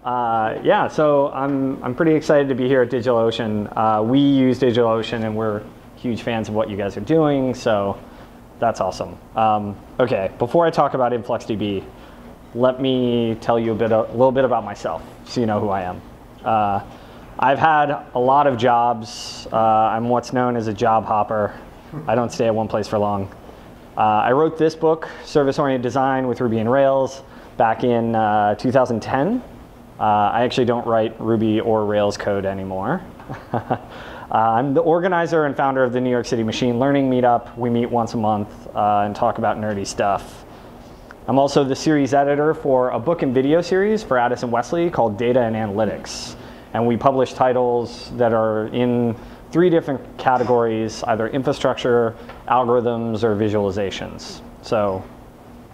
Yeah, so I'm pretty excited to be here at DigitalOcean. We use DigitalOcean, and we're huge fans of what you guys are doing, so that's awesome. OK, before I talk about InfluxDB, let me tell you a little bit about myself, so you know who I am. I've had a lot of jobs. I'm what's known as a job hopper. I don't stay at one place for long. I wrote this book, Service-Oriented Design with Ruby and Rails, back in 2010. I actually don't write Ruby or Rails code anymore. I'm the organizer and founder of the New York City Machine Learning Meetup. We meet once a month and talk about nerdy stuff. I'm also the series editor for a book and video series for Addison Wesley called Data and Analytics. And we publish titles that are in 3 different categories, either infrastructure, algorithms, or visualizations. So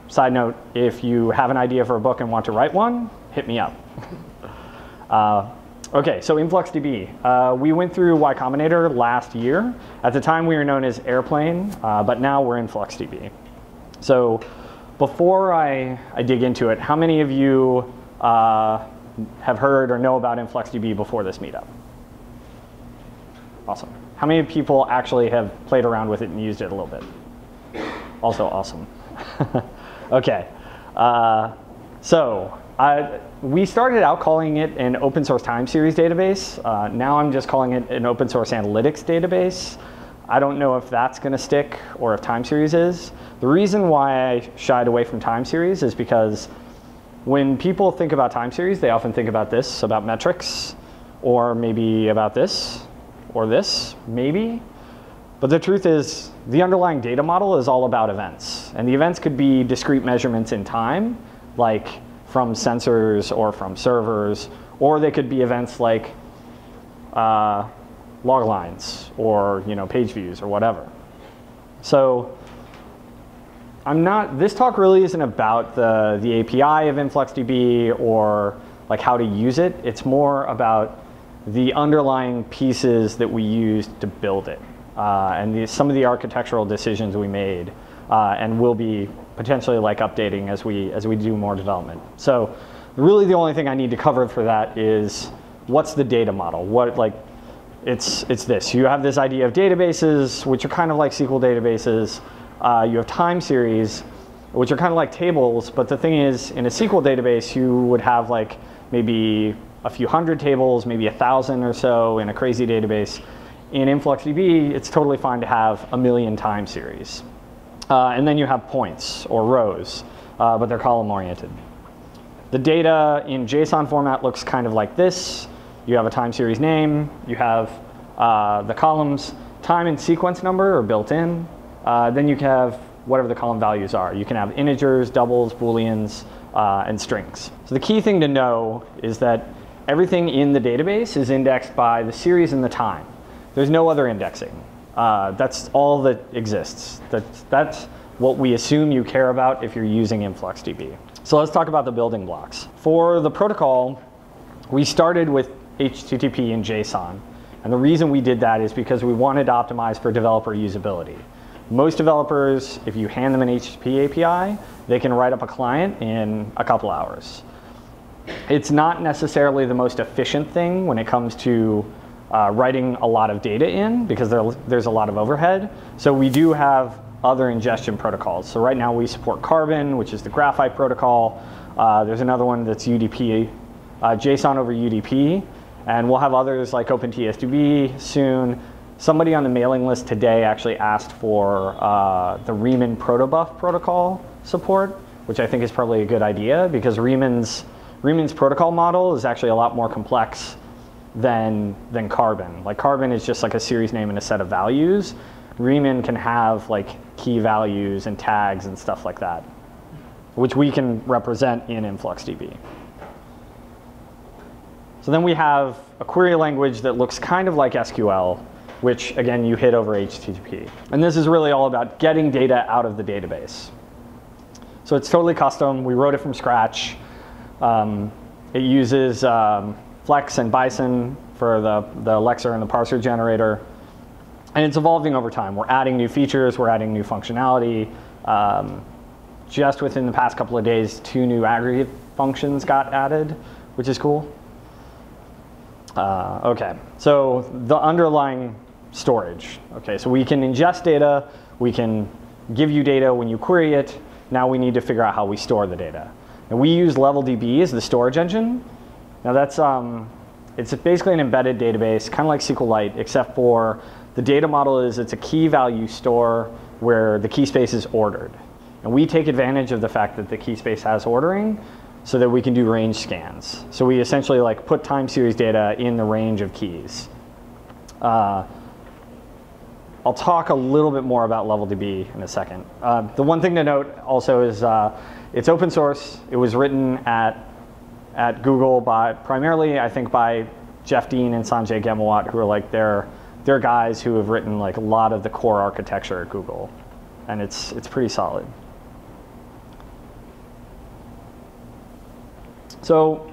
side note, if you have an idea for a book and want to write one, hit me up. OK, so InfluxDB. We went through Y Combinator last year. At the time, we were known as Airplane, but now we're InfluxDB. So before I dig into it, how many of you have heard or know about InfluxDB before this meetup? Awesome. How many people actually have played around with it and used it a little bit? Also awesome. OK. We started out calling it an open source time series database. Now I'm just calling it an open source analytics database. I don't know if that's going to stick or if time series is. The reason why I shied away from time series is because when people think about time series, they often think about this, about metrics, or maybe about this, or this, maybe. But the truth is, the underlying data model is all about events. And the events could be discrete measurements in time, like from sensors or from servers, or they could be events like log lines or page views or whatever. So this talk really isn't about the API of InfluxDB or like how to use it. It's more about the underlying pieces that we used to build it and some of the architectural decisions we made and will be potentially like updating as we do more development. So really the only thing I need to cover for that is what's the data model? It's this. You have this idea of databases, which are kind of like SQL databases. You have time series, which are kind of like tables. But the thing is, in a SQL database, you would have like maybe a few hundred tables, maybe 1,000 or so in a crazy database. In InfluxDB, it's totally fine to have 1,000,000 time series. And then you have points or rows, but they're column oriented. The data in JSON format looks kind of like this. You have a time series name. You have the columns. Time and sequence number are built in. Then you can have whatever the column values are. You can have integers, doubles, booleans, and strings. So the key thing to know is that everything in the database is indexed by the series and the time. There's no other indexing. That's all that exists. That's what we assume you care about if you're using InfluxDB. So let's talk about the building blocks. For the protocol, we started with HTTP and JSON. And the reason we did that is because we wanted to optimize for developer usability. Most developers, if you hand them an HTTP API, they can write up a client in a couple hours. It's not necessarily the most efficient thing when it comes to writing a lot of data in, because there's a lot of overhead. So we do have other ingestion protocols. So right now we support Carbon, which is the graphite protocol. There's another one that's UDP, JSON over UDP. And we'll have others like OpenTSDB soon. Somebody on the mailing list today actually asked for the Riemann protobuf protocol support, which I think is probably a good idea, because Riemann's protocol model is actually a lot more complex than Carbon. Like Carbon is just like a series name and a set of values. Riemann can have like key values and tags and stuff like that, which we can represent in InfluxDB. So then we have a query language that looks kind of like SQL, which again, you hit over HTTP. And this is really all about getting data out of the database. So it's totally custom. We wrote it from scratch. It uses Flex and Bison for the Lexer and the parser generator. And it's evolving over time. We're adding new features. We're adding new functionality. Just within the past couple of days, 2 new aggregate functions got added, which is cool. Okay, so the underlying storage. Okay, so we can ingest data, we can give you data when you query it. Now we need to figure out how we store the data. And we use LevelDB as the storage engine. Now that's, it's basically an embedded database, kind of like SQLite, except for the data model is it's a key value store where the key space is ordered. And we take advantage of the fact that the key space has ordering so that we can do range scans. So we essentially like put time series data in the range of keys. I'll talk a little bit more about LevelDB in a second. The one thing to note also is it's open source. It was written at Google primarily, I think, by Jeff Dean and Sanjay Gemawat, who are like they're guys who have written like a lot of the core architecture at Google, and it's pretty solid. So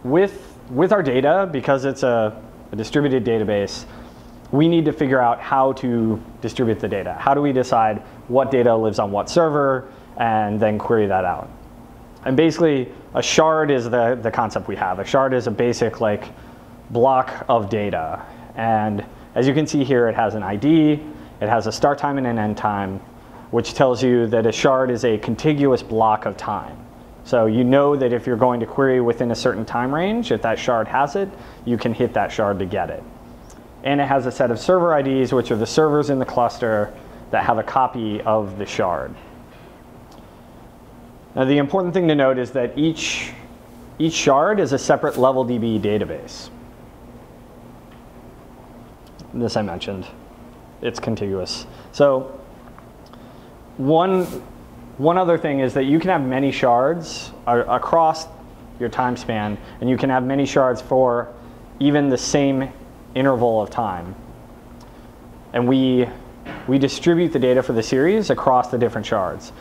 with our data, because it's a distributed database, we need to figure out how to distribute the data. How do we decide what data lives on what server and then query that out? And basically, a shard is the concept we have. A shard is a basic like block of data. And as you can see here, it has an ID, it has a start time and an end time, which tells you that a shard is a contiguous block of time. So you know that if you're going to query within a certain time range, if that shard has it, you can hit that shard to get it. And it has a set of server IDs, which are the servers in the cluster that have a copy of the shard. Now the important thing to note is that each shard is a separate LevelDB database. This I mentioned, it's contiguous. So one other thing is that you can have many shards across your time span, and you can have many shards for even the same interval of time. And we distribute the data for the series across the different shards.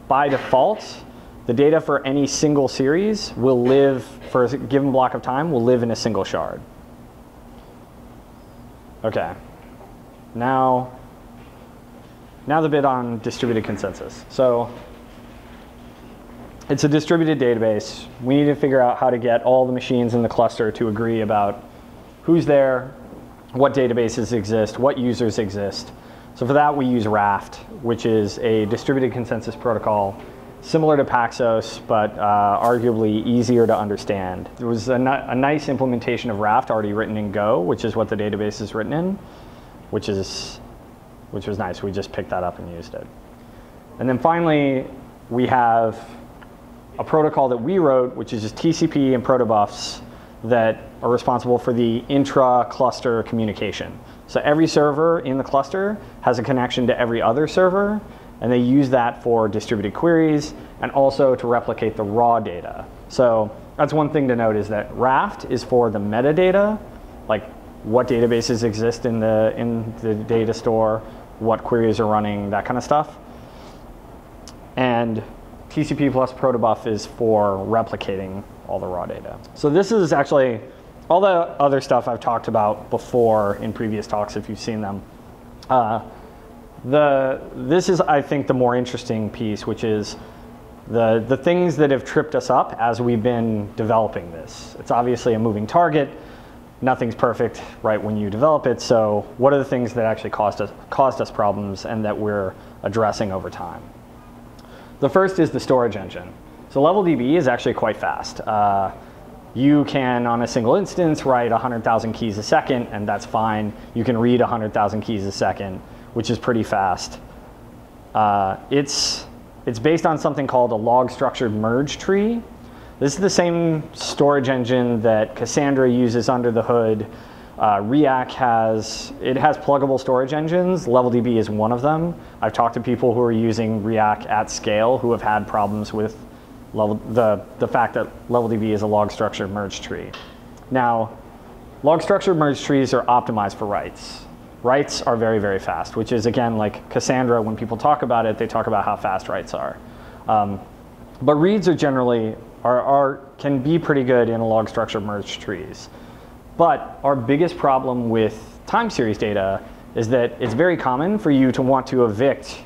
By default, the data for any single series will live, for a given block of time, will live in a single shard. Okay, now the bit on distributed consensus. So it's a distributed database. We need to figure out how to get all the machines in the cluster to agree about who's there, what databases exist, what users exist. So for that, we use Raft, which is a distributed consensus protocol similar to Paxos, but arguably easier to understand. There was a nice implementation of Raft already written in Go, which is what the database is written in, which was nice. We just picked that up and used it. And then finally, we have a protocol that we wrote, which is just TCP and protobufs that are responsible for the intra-cluster communication. So every server in the cluster has a connection to every other server, and they use that for distributed queries and also to replicate the raw data. So that's one thing to note, is that Raft is for the metadata, like what databases exist in the data store, what queries are running, that kind of stuff. And TCP plus protobuf is for replicating all the raw data. So this is actually all the other stuff I've talked about before in previous talks, if you've seen them. This is, I think, the more interesting piece, which is the things that have tripped us up as we've been developing this. It's obviously a moving target. Nothing's perfect right when you develop it. So what are the things that actually caused us problems and that we're addressing over time? The first is the storage engine. So LevelDB is actually quite fast. You can, on a single instance, write 100,000 keys a second, and that's fine. You can read 100,000 keys a second, which is pretty fast. It's based on something called a log structured merge tree. This is the same storage engine that Cassandra uses under the hood. React has pluggable storage engines. LevelDB is one of them. I've talked to people who are using React at scale who have had problems with the fact that LevelDB is a log structured merge tree. Now, log structured merge trees are optimized for writes. Writes are very, very fast, which is, again, like Cassandra, when people talk about it, they talk about how fast writes are. But reads are generally, can be pretty good in a log structured merge trees. But our biggest problem with time series data is that it's very common for you to want to evict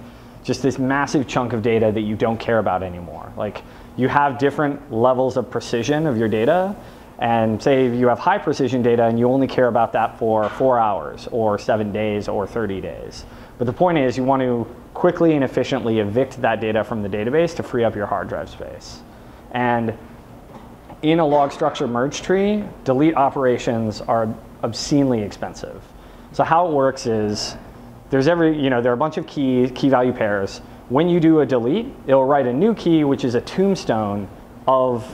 just this massive chunk of data that you don't care about anymore. Like, you have different levels of precision of your data. And say you have high precision data and you only care about that for 4 hours or 7 days or 30 days. But the point is you want to quickly and efficiently evict that data from the database to free up your hard drive space. And in a log structure merge tree, delete operations are obscenely expensive. So how it works is there are a bunch of key value pairs. When you do a delete, it'll write a new key, which is a tombstone of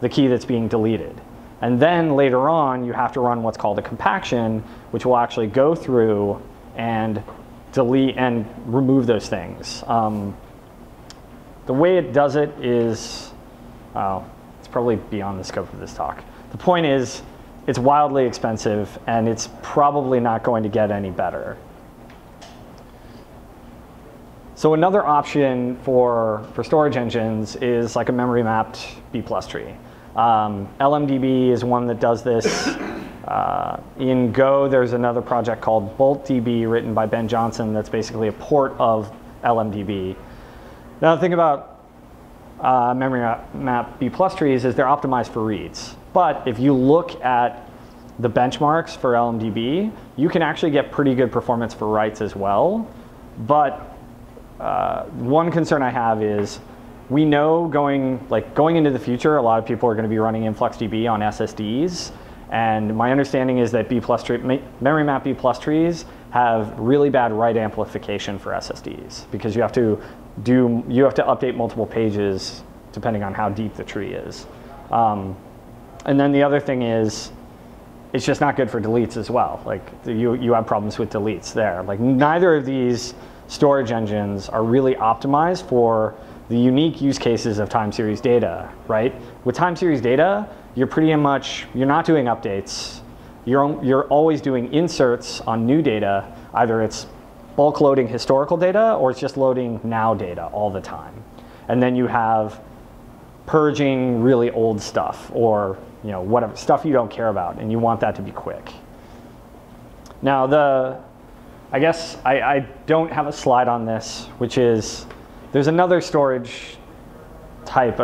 the key that's being deleted. And then later on, you have to run what's called a compaction, which will actually go through and delete and remove those things. The way it does it is, it's probably beyond the scope of this talk. The point is, it's wildly expensive, and it's probably not going to get any better. So another option for storage engines is like a memory mapped B+ tree. LMDB is one that does this. In Go, there's another project called BoltDB written by Ben Johnson that's basically a port of LMDB. Now the thing about memory map B+ trees is they're optimized for reads. But if you look at the benchmarks for LMDB, you can actually get pretty good performance for writes as well. But one concern I have is we know going into the future, a lot of people are going to be running InfluxDB on SSDs. And my understanding is that memory map B+ trees have really bad write amplification for SSDs because you have to update multiple pages depending on how deep the tree is. And then the other thing is, it's just not good for deletes as well. Like you have problems with deletes there. Like neither of these storage engines are really optimized for the unique use cases of time series data, right? With time series data, you're not doing updates. You're always doing inserts on new data. Either it's bulk loading historical data or it's just loading now data all the time. And then you have purging really old stuff or whatever stuff you don't care about, and you want that to be quick. Now I guess I don't have a slide on this, which is there's another storage type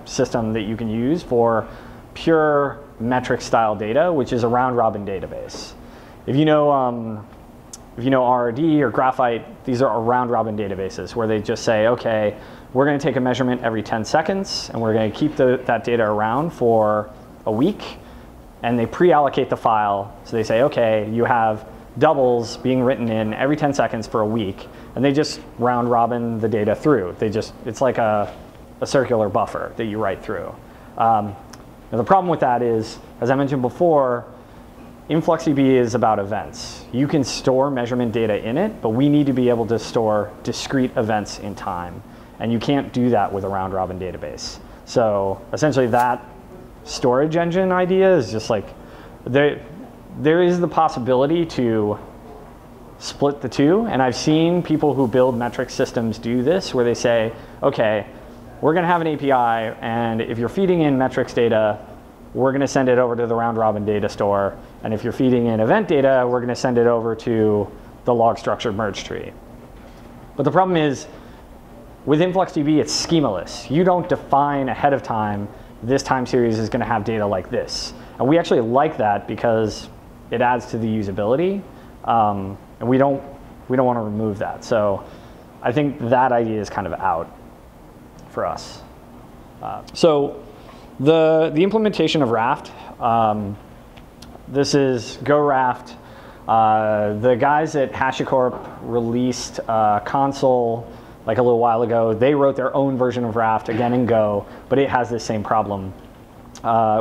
system that you can use for pure metric style data, which is a round robin database. If you know RRD or Graphite, these are round robin databases where they just say, okay, we're going to take a measurement every 10 seconds and we're going to keep that data around for a week, and they pre-allocate the file. So they say, okay, you have doubles being written in every 10 seconds for a week, and they just round robin the data through. It's like a circular buffer that you write through. Now the problem with that is, as I mentioned before, InfluxDB is about events. You can store measurement data in it, but we need to be able to store discrete events in time. And you can't do that with a round robin database. So essentially that storage engine idea is just like, there is the possibility to split the two. And I've seen people who build metric systems do this, where they say, okay, we're going to have an API, and if you're feeding in metrics data, we're going to send it over to the round robin data store. And if you're feeding in event data, we're going to send it over to the log structure merge tree. But the problem is, with InfluxDB, it's schemaless. You don't define ahead of time, this time series is going to have data like this. And we actually like that because it adds to the usability. And we don't want to remove that. So I think that idea is kind of out for us. So the implementation of Raft, this is Go Raft. The guys at HashiCorp released a console like a little while ago. They wrote their own version of Raft, again in Go, but it has this same problem,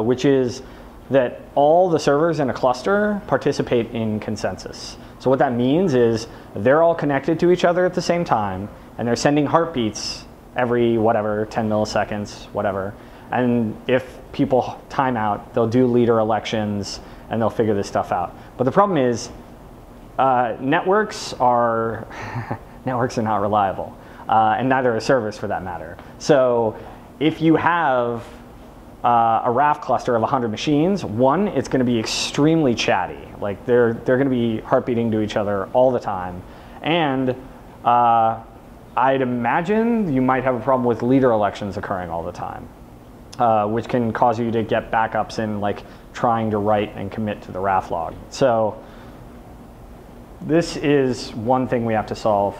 which is that all the servers in a cluster participate in consensus. So what that means is they're all connected to each other at the same time, and they're sending heartbeats every, 10 milliseconds, whatever. And if people time out, they'll do leader elections, and they'll figure this stuff out. But the problem is networks are not reliable. And neither are servers for that matter. So if you have a Raft cluster of 100 machines, one, it's going to be extremely chatty. Like they're going to be heartbeating to each other all the time. And I'd imagine you might have a problem with leader elections occurring all the time, which can cause you to get backups in like trying to write and commit to the Raft log. So this is one thing we have to solve.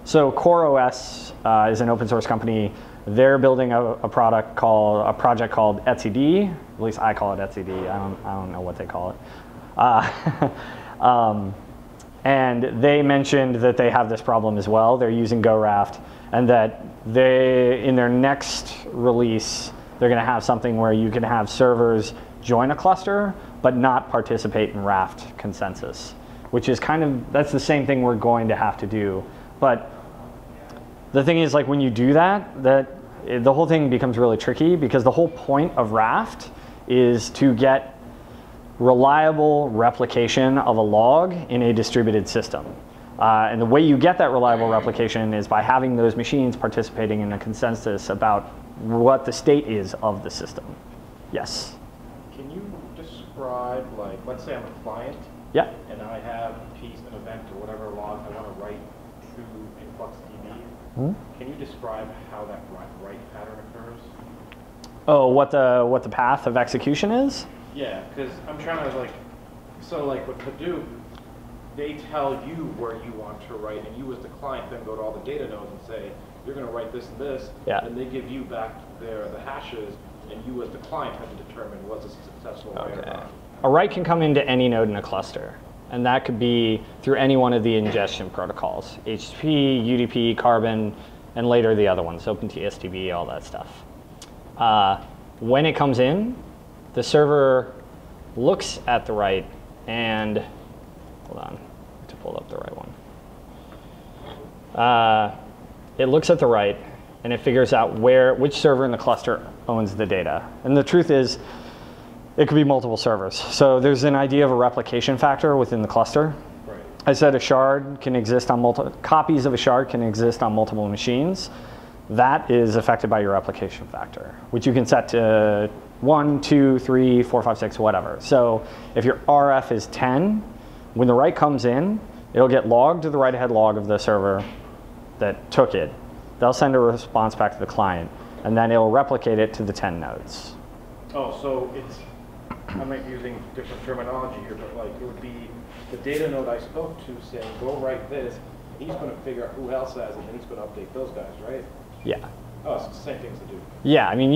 So CoreOS is an open source company. They're building a project called etcd. At least I call it etcd. I don't know what they call it. And they mentioned that they have this problem as well. They're using GoRaft, and that in their next release, they're going to have something where you can have servers join a cluster, but not participate in Raft consensus, which is that's the same thing we're going to have to do. But the thing is, like when you do that, the whole thing becomes really tricky, because the whole point of Raft is to get reliable replication of a log in a distributed system. And the way you get that reliable replication is by having those machines participating in a consensus about what the state is of the system. Yes? Can you describe, like, let's say I'm a client, yeah, and I have a piece, an event, or whatever log I want to write to InfluxDB. Mm-hmm. Can you describe how that write pattern occurs? Oh, what the path of execution is? Yeah, because I'm trying to like with Hadoop, they tell you where you want to write, and you as the client then go to all the data nodes and say, you're going to write this and this, yeah. And they give you back the hashes, and you as the client have to determine was this a successful write or not. A write can come into any node in a cluster, and that could be through any one of the ingestion protocols, HTTP, UDP, Carbon, and later the other ones, OpenTSDB, all that stuff. When it comes in, the server looks at the write and, hold on, I have to pull up the right one. It looks at the write and it figures out which server in the cluster owns the data. And the truth is, it could be multiple servers. So there's an idea of a replication factor within the cluster. Right. I said a shard can exist on copies of a shard can exist on multiple machines. That is affected by your replication factor, which you can set to 1, 2, 3, 4, 5, 6, whatever. So if your RF is 10, when the write comes in, it'll get logged to the write-ahead log of the server that took it. They'll send a response back to the client, and then it'll replicate it to the 10 nodes. Oh, so I might be using different terminology here, but like it would be the data node I spoke to saying, go write this. He's going to figure out who else has it, and he's going to update those guys, right? Yeah. Oh, so it's the same things to do. Yeah, I mean,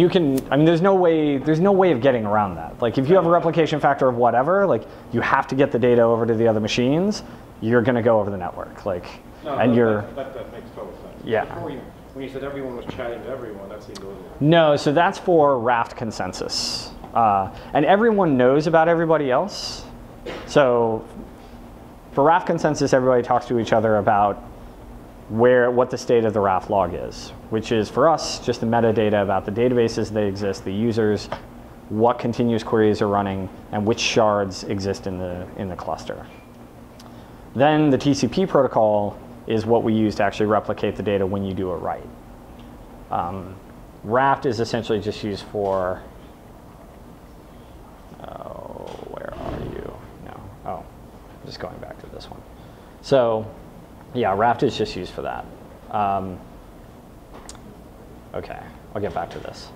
there's no way of getting around that. Like, if you have a replication factor of whatever, like, you have to get the data over to the other machines, you're going to go over the network. Like, that makes total sense. Yeah. Before when you said everyone was chatting to everyone, that seemed a little... No, so that's for Raft consensus. And everyone knows about everybody else. So for Raft consensus, everybody talks to each other about what the state of the Raft log is, which is for us just the metadata about the databases that exist, the users, what continuous queries are running, and which shards exist in the cluster. Then the TCP protocol is what we use to actually replicate the data when you do a write. Raft is essentially just used for, where are you? No, I'm just going back to this one. So yeah, Raft is just used for that. Okay, I'll get back to this.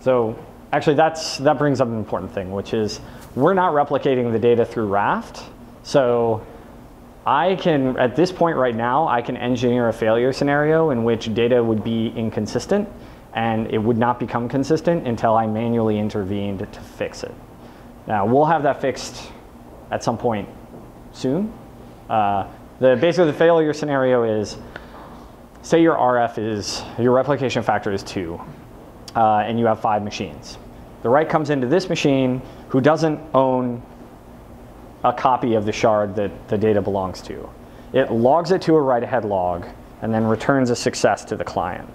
So actually that brings up an important thing, which is we're not replicating the data through Raft. So I can, at this point right now, I can engineer a failure scenario in which data would be inconsistent and it would not become consistent until I manually intervened to fix it. Now, we'll have that fixed at some point soon. Basically, the failure scenario is, say your replication factor is 2, and you have 5 machines. The write comes into this machine who doesn't own a copy of the shard that the data belongs to. It logs it to a write-ahead log and then returns a success to the client.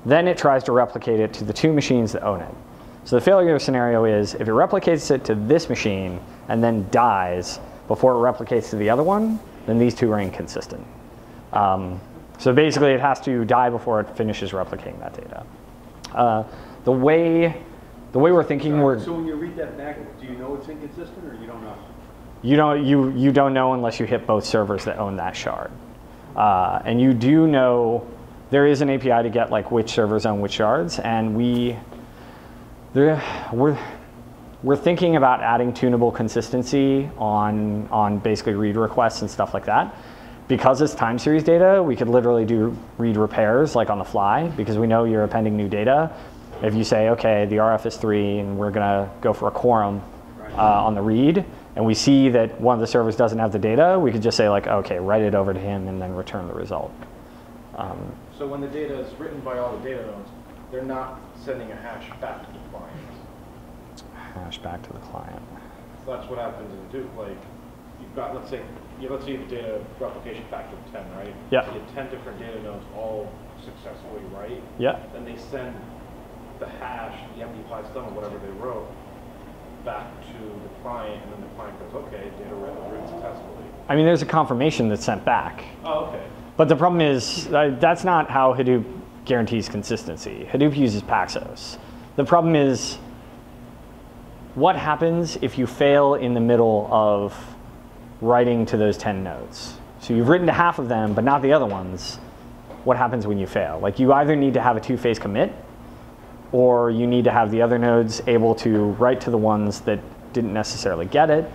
Then it tries to replicate it to the 2 machines that own it. So the failure scenario is if it replicates it to this machine and then dies before it replicates to the other one, then these 2 are inconsistent. So basically it has to die before it finishes replicating that data. The way we're thinking So when you read that back, do you know it's inconsistent or you don't know? You don't know unless you hit both servers that own that shard. And you do know there is an API to get like which servers own which shards, and we're thinking about adding tunable consistency on basically read requests and stuff like that. Because it's time series data, we could literally do read repairs like on the fly, because we know you're appending new data. If you say, okay, the RF is 3 and we're gonna go for a quorum on the read, and we see that one of the servers doesn't have the data, we could just say like, okay, write it over to him and then return the result. So when the data is written by all the data nodes, they're not sending a hash back to the client. Hash back to the client. So that's what happens in Duke. Like, you've got, let's say you have a data replication factor of 10, right? Yeah. So you have 10 different data nodes all successfully write. Yeah. Then they send the hash, the MD5 sum, or whatever they wrote, back to the client, and then the client goes, okay, data written successfully. I mean, there's a confirmation that's sent back. Oh, okay. But the problem is, that's not how Hadoop guarantees consistency. Hadoop uses Paxos. The problem is, what happens if you fail in the middle of writing to those 10 nodes? So you've written to half of them, but not the other ones. What happens when you fail? Like, you either need to have a two-phase commit, or you need to have the other nodes able to write to the ones that didn't necessarily get it.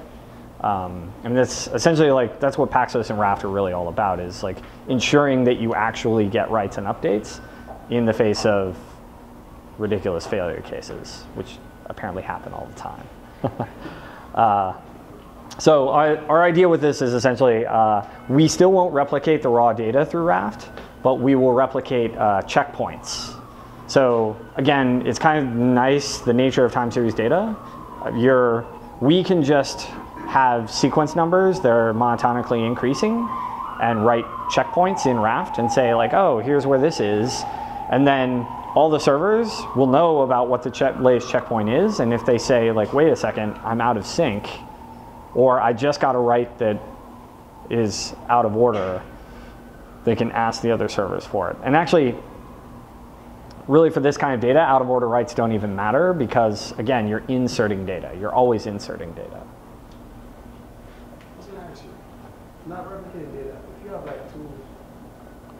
And that's essentially like, that's what Paxos and Raft are really all about, is like ensuring that you actually get writes and updates in the face of ridiculous failure cases, which apparently happen all the time. So our idea with this is essentially, we still won't replicate the raw data through Raft, but we will replicate checkpoints. So again, it's kind of nice, the nature of time series data. We can just have sequence numbers that are monotonically increasing and write checkpoints in Raft and say like, oh, here's where this is. And then all the servers will know about what the latest checkpoint is. And if they say like, wait a second, I'm out of sync, or I just got a write that is out of order, they can ask the other servers for it. And actually, really for this kind of data, out of order writes don't even matter, because again, you're inserting data. You're always inserting data. Not replicating data. If you have like 2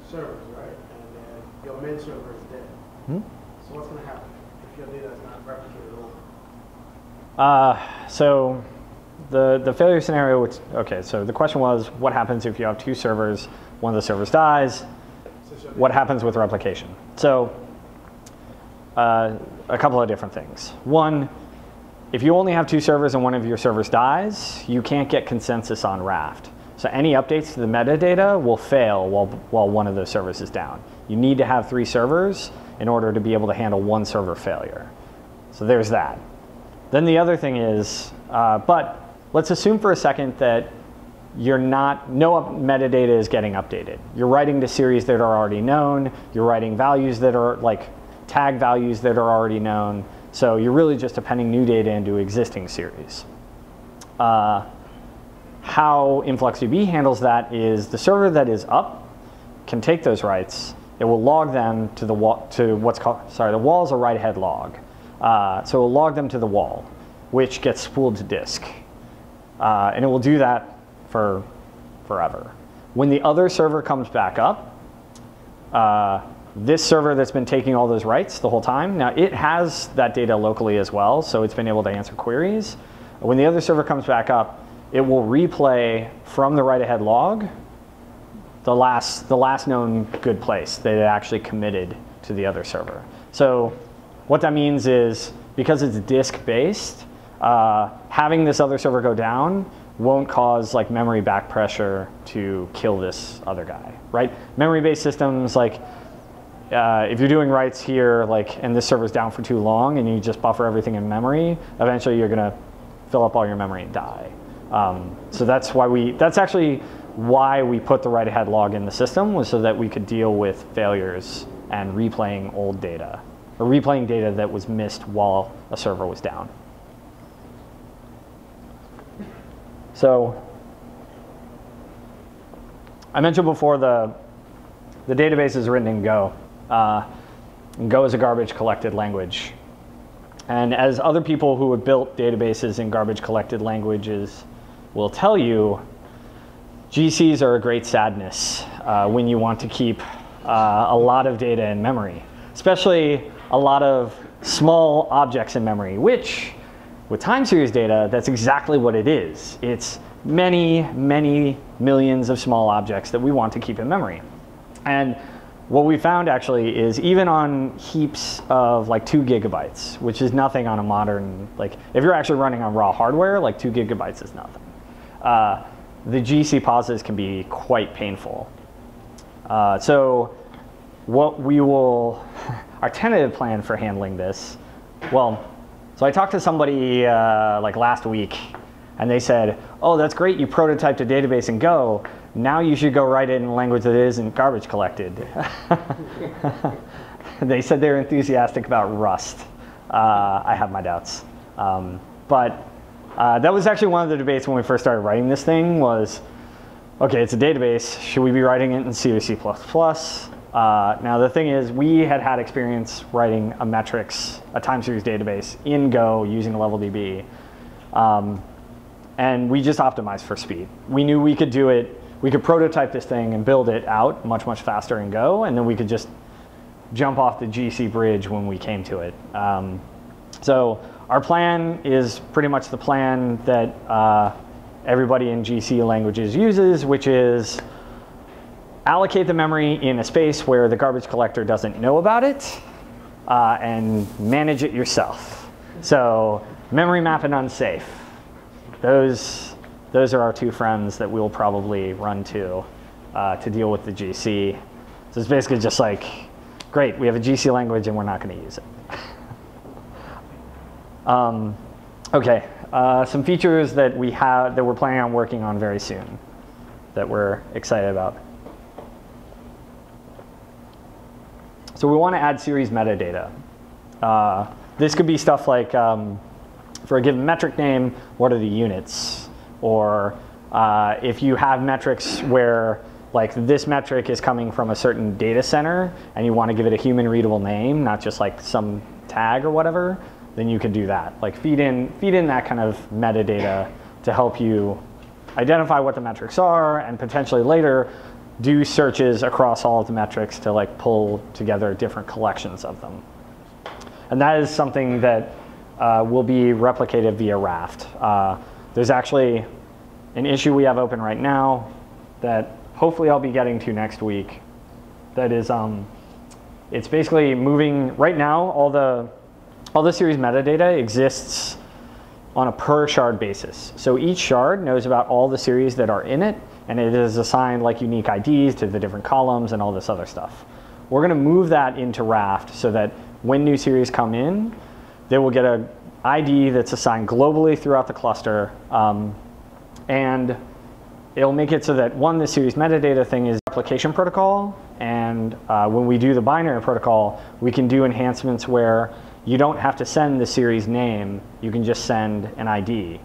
servers, right, and then your main server is dead, so what's going to happen if your data is not replicated over? So the failure scenario, okay, so the question was, what happens if you have 2 servers, one of the servers dies? What happens with replication? So a couple of different things. One, if you only have 2 servers and one of your servers dies, you can't get consensus on Raft. So any updates to the metadata will fail while one of those servers is down. You need to have 3 servers in order to be able to handle one server failure. So there's that. Then the other thing is, but let's assume for a second that no metadata is getting updated. You're writing to series that are already known. You're writing values that are like tag values that are already known. So you're really just appending new data into existing series. How InfluxDB handles that is the server that is up can take those writes. It will log them to the wall, to what's called, the wall is a write-ahead log. So it will log them to the wall, which gets spooled to disk. And it will do that for forever. When the other server comes back up, this server that's been taking all those writes the whole time, now it has that data locally as well, so it's been able to answer queries. When the other server comes back up, it will replay from the write-ahead log the last known good place that it actually committed to the other server. So what that means is, because it's disk-based, having this other server go down won't cause like memory back pressure to kill this other guy, right? Memory-based systems, like if you're doing writes here, and this server's down for too long, and you just buffer everything in memory, eventually you're gonna fill up all your memory and die. So that's actually why we put the write-ahead log in the system, was so that we could deal with failures and replaying old data, or replaying data that was missed while a server was down. So I mentioned before the database is written in Go. And Go is a garbage collected language. And as other people who have built databases in garbage collected languages will tell you, GCs are a great sadness. when you want to keep a lot of data in memory, especially a lot of small objects in memory, which with time series data, that's exactly what it is. It's many, many millions of small objects that we want to keep in memory. And what we found actually is even on heaps of like 2 gigabytes, which is nothing on a modern, like if you're actually running on raw hardware, like 2 gigabytes is nothing. The GC pauses can be quite painful. So what we will, our tentative plan for handling this, well, so I talked to somebody like last week, and they said, oh, that's great, you prototyped a database in Go. Now you should go write it in a language that isn't garbage collected. They said they're enthusiastic about Rust. I have my doubts. But that was actually one of the debates when we first started writing this thing was, okay, it's a database. Should we be writing it in C or C++? Now the thing is, we had experience writing a time series database in Go using locality. And we just optimized for speed. We knew we could do it. We could prototype this thing and build it out much, much faster in Go, and then we could just jump off the GC bridge when we came to it. So our plan is pretty much the plan that everybody in GC languages uses, which is allocate the memory in a space where the garbage collector doesn't know about it, and manage it yourself. So memory map and unsafe. Those are our 2 friends that we'll probably run to deal with the GC. So it's basically just like, great, we have a GC language and we're not going to use it. Okay, some features that we're planning on working on very soon that we're excited about. So we want to add series metadata. This could be stuff like, for a given metric name, what are the units? Or if you have metrics where like this metric is coming from a certain data center and you want to give it a human readable name, not just like some tag or whatever, then you can do that. Like feed in that kind of metadata to help you identify what the metrics are and potentially later do searches across all of the metrics to like pull together different collections of them. And that is something that will be replicated via Raft. There's actually an issue we have open right now that hopefully I'll be getting to next week. That is, it's basically moving, right now, all the series metadata exists on a per shard basis. So each shard knows about all the series that are in it, and it is assigned like unique IDs to the different columns and all this other stuff. We're going to move that into Raft so that when new series come in, they will get an ID that's assigned globally throughout the cluster, and it'll make it so that the series metadata thing is replication protocol, and when we do the binary protocol, we can do enhancements where you don't have to send the series name, you can just send an ID.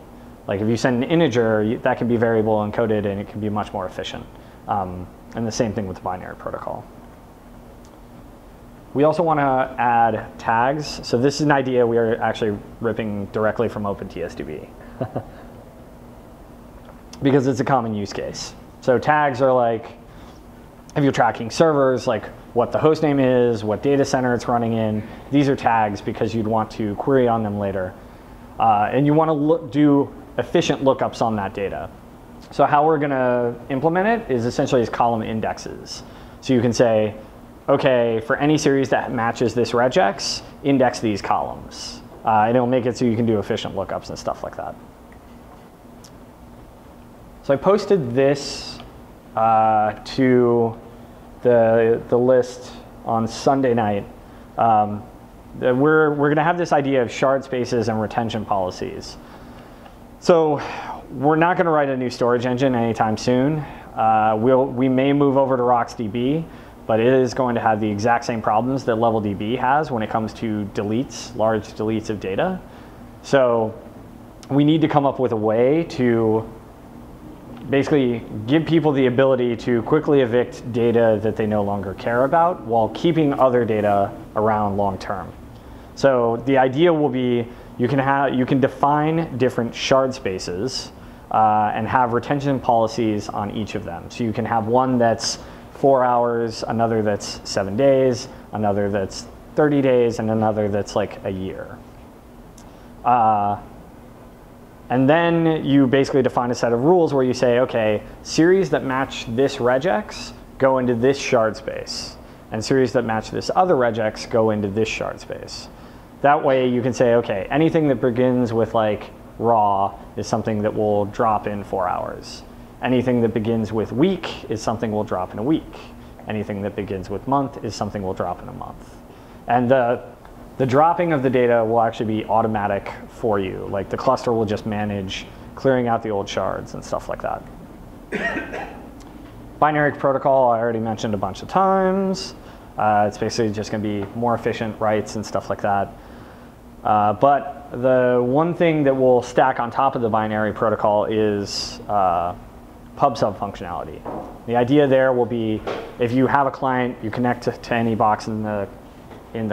Like if you send an integer, that can be variable encoded and it can be much more efficient. And the same thing with the binary protocol. We also want to add tags. So this is an idea we are actually ripping directly from OpenTSDB. Because it's a common use case. So tags are like, if you're tracking servers, like what the host name is, what data center it's running in, these are tags because you'd want to query on them later. And you want to do efficient lookups on that data. So how we're going to implement it is essentially as column indexes. So you can say, okay, for any series that matches this regex, index these columns. And it'll make it so you can do efficient lookups and stuff like that. So I posted this to the list on Sunday night. We're going to have this idea of shard spaces and retention policies. So we're not going to write a new storage engine anytime soon. We may move over to RocksDB, but it is going to have the exact same problems that LevelDB has when it comes to deletes, large deletes of data. So we need to come up with a way to basically give people the ability to quickly evict data that they no longer care about while keeping other data around long term. So the idea will be you can define different shard spaces and have retention policies on each of them. So you can have one that's 4 hours, another that's 7 days, another that's 30 days, and another that's like a year. And then you basically define a set of rules where you say, okay, series that match this regex go into this shard space, and series that match this other regex go into this shard space. That way you can say, okay, anything that begins with like raw is something that will drop in 4 hours. Anything that begins with week is something we'll drop in a week. Anything that begins with month is something we'll drop in a month. And the dropping of the data will actually be automatic for you. Like the cluster will just manage clearing out the old shards and stuff like that. Binary protocol, I already mentioned a bunch of times. It's basically just going to be more efficient writes and stuff like that. But the one thing that will stack on top of the binary protocol is PubSub functionality. The idea there will be if you have a client, you connect to any box in the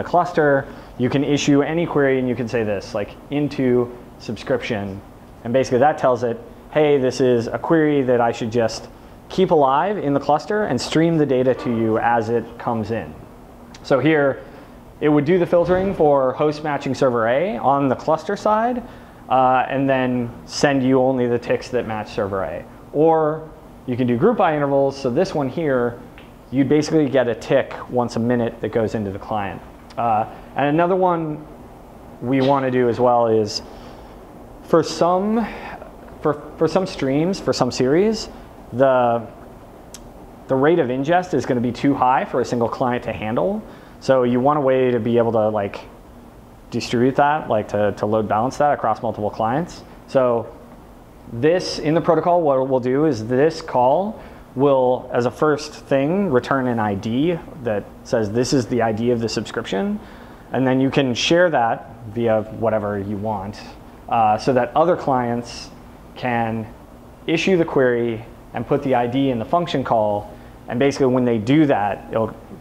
cluster, you can issue any query and you can say this, like into subscription. And basically that tells it, hey, this is a query that I should just keep alive in the cluster and stream the data to you as it comes in. So here, it would do the filtering for host matching server A on the cluster side, and then send you only the ticks that match server A. Or you can do group by intervals. So this one here, you'd basically get a tick once a minute that goes into the client. And another one we want to do as well is for some streams, for some series, the rate of ingest is going to be too high for a single client to handle. So you want a way to be able to like distribute that, like to load balance that across multiple clients. So this, in the protocol, what we'll do is this call will, as a first thing, return an ID that says this is the ID of the subscription. And then you can share that via whatever you want so that other clients can issue the query and put the ID in the function call. And basically when they do that,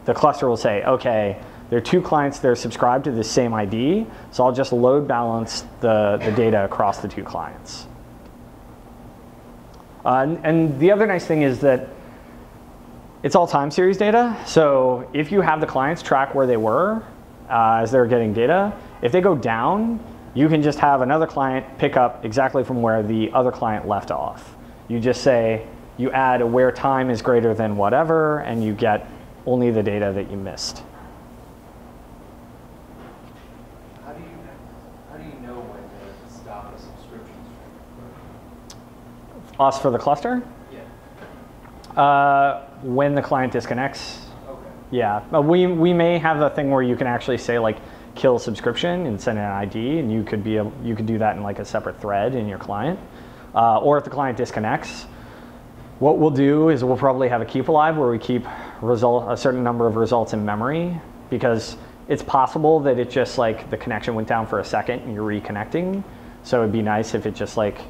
the cluster will say, okay, there are two clients that are subscribed to the same ID, so I'll just load balance the data across the two clients. And the other nice thing is that it's all time series data. So if you have the clients track where they were as they're getting data, if they go down, you can just have another client pick up exactly from where the other client left off. You just say, you add a where time is greater than whatever, and you get only the data that you missed. How do you know when to stop a subscription stream? Us for the cluster? Yeah. When the client disconnects. Okay. Yeah, we may have a thing where you can actually say like kill subscription and send an ID, and you could do that in like a separate thread in your client. Or if the client disconnects, what we'll do is we'll probably have a keep alive where we keep a certain number of results in memory, because it's possible that it just like the connection went down for a second and you're reconnecting. So it'd be nice if it just like,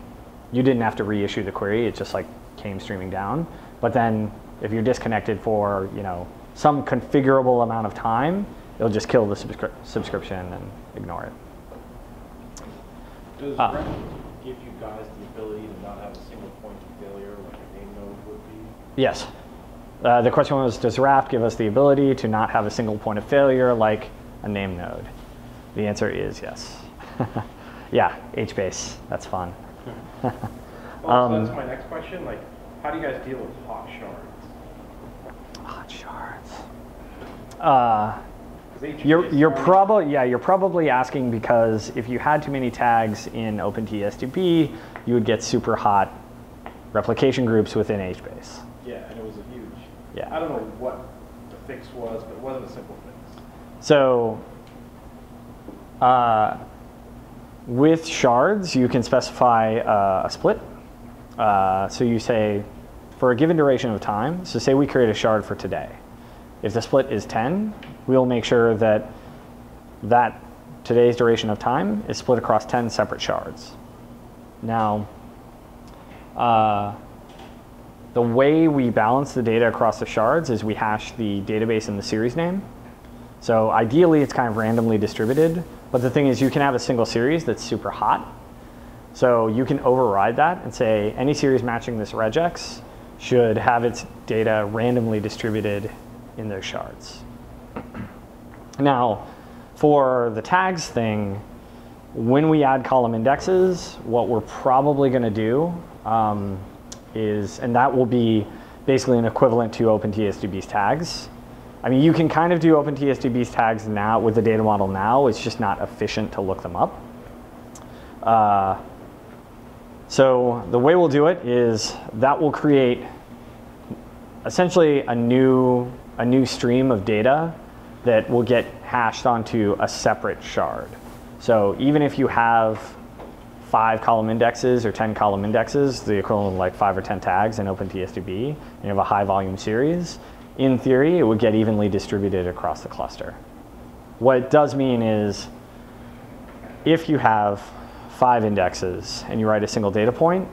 you didn't have to reissue the query, it just like came streaming down. But then if you're disconnected for some configurable amount of time, it'll just kill the subscription and ignore it. Does Raft give you guys the ability to not have a single point of failure like a name node would be? Yes. The question was, does Raft give us the ability to not have a single point of failure like a name node? The answer is yes. Yeah, HBase, that's fun. So that's my next question. Like, how do you guys deal with hot shards? Hot shards. You're probably asking because if you had too many tags in OpenTSDB, you would get super hot replication groups within HBase. Yeah, and it was a huge. Yeah. I don't know what the fix was, but it wasn't a simple fix. So with shards, you can specify a split. So you say, for a given duration of time, so say we create a shard for today. If the split is 10, we'll make sure that today's duration of time is split across 10 separate shards. Now, the way we balance the data across the shards is we hash the database and the series name. So ideally, it's kind of randomly distributed. But the thing is, you can have a single series that's super hot. So you can override that and say, any series matching this regex should have its data randomly distributed in those shards. Now, for the tags thing, when we add column indexes, what we're probably going to do is, and that will be basically an equivalent to OpenTSDB's tags. I mean, you can kind of do OpenTSDB's tags now with the data model now. It's just not efficient to look them up. So the way we'll do it is that will create essentially a new stream of data that will get hashed onto a separate shard. So even if you have 5 column indexes or 10 column indexes, the equivalent of like 5 or 10 tags in OpenTSDB, and you have a high volume series, in theory, it would get evenly distributed across the cluster. What it does mean is if you have 5 indexes and you write a single data point,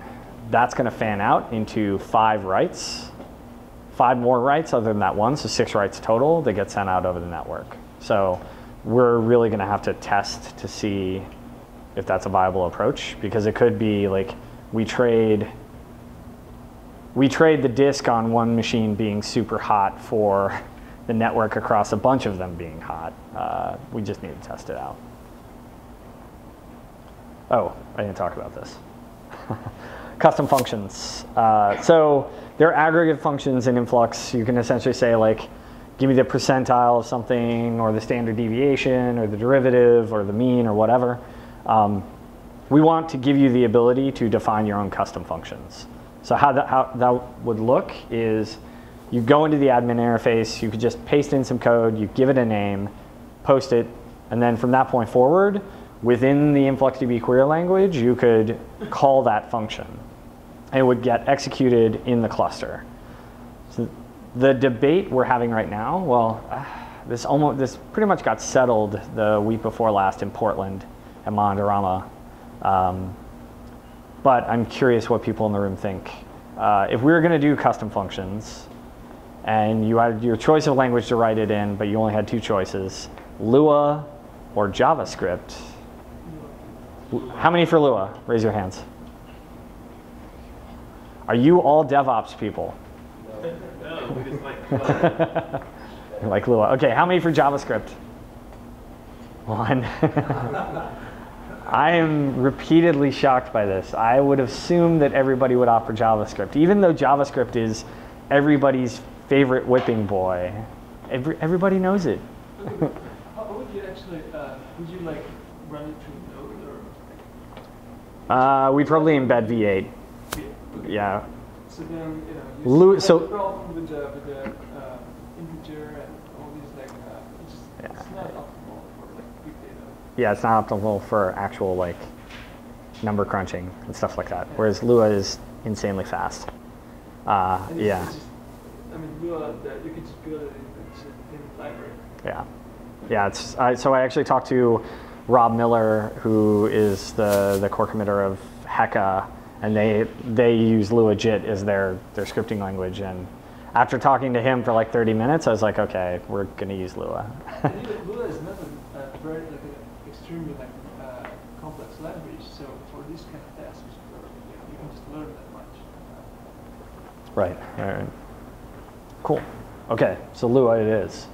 that's going to fan out into 5 writes, 5 more writes other than that one, so 6 writes total that get sent out over the network. So we're really going to have to test to see if that's a viable approach, because it could be like we trade the disk on one machine being super hot for the network across a bunch of them being hot. We just need to test it out. Oh, I didn't talk about this. Custom functions. So there are aggregate functions in Influx. You can essentially say like, give me the percentile of something, or the standard deviation, or the derivative, or the mean, or whatever. We want to give you the ability to define your own custom functions. So how that would look is you go into the admin interface, you could just paste in some code, you give it a name, post it, and then from that point forward, within the InfluxDB query language, you could call that function. And it would get executed in the cluster. So the debate we're having right now, well, this pretty much got settled the week before last in Portland at Monodorama. But I'm curious what people in the room think. If we were going to do custom functions, and you had your choice of language to write it in, but you only had 2 choices, Lua or JavaScript. How many for Lua? Raise your hands. Are you all DevOps people? No, we just like Lua. Like Lua. OK, how many for JavaScript? 1. I am repeatedly shocked by this. I would assume that everybody would opt for JavaScript, even though JavaScript is everybody's favorite whipping boy. Everybody knows it. How would you actually, would you like run it through Node or? We'd probably embed V8. Yeah. So then, you have So the problem with the integer and all these like, it's not optimal for like big data. yeah, it's not optimal for actual like number crunching and stuff like that. Whereas Lua is insanely fast. Yeah. Just, I mean, Lua, you can just build it in library. Yeah. Yeah. It's so I actually talked to Rob Miller, who is the core committer of Heka, and they use LuaJIT as their scripting language. And after talking to him for like 30 minutes, I was like, okay, we're gonna use Lua. Lua is not a very like an extremely like complex language. So for this kind of tasks, you can just learn that much. Right. All right. Cool. Okay. So Lua it is.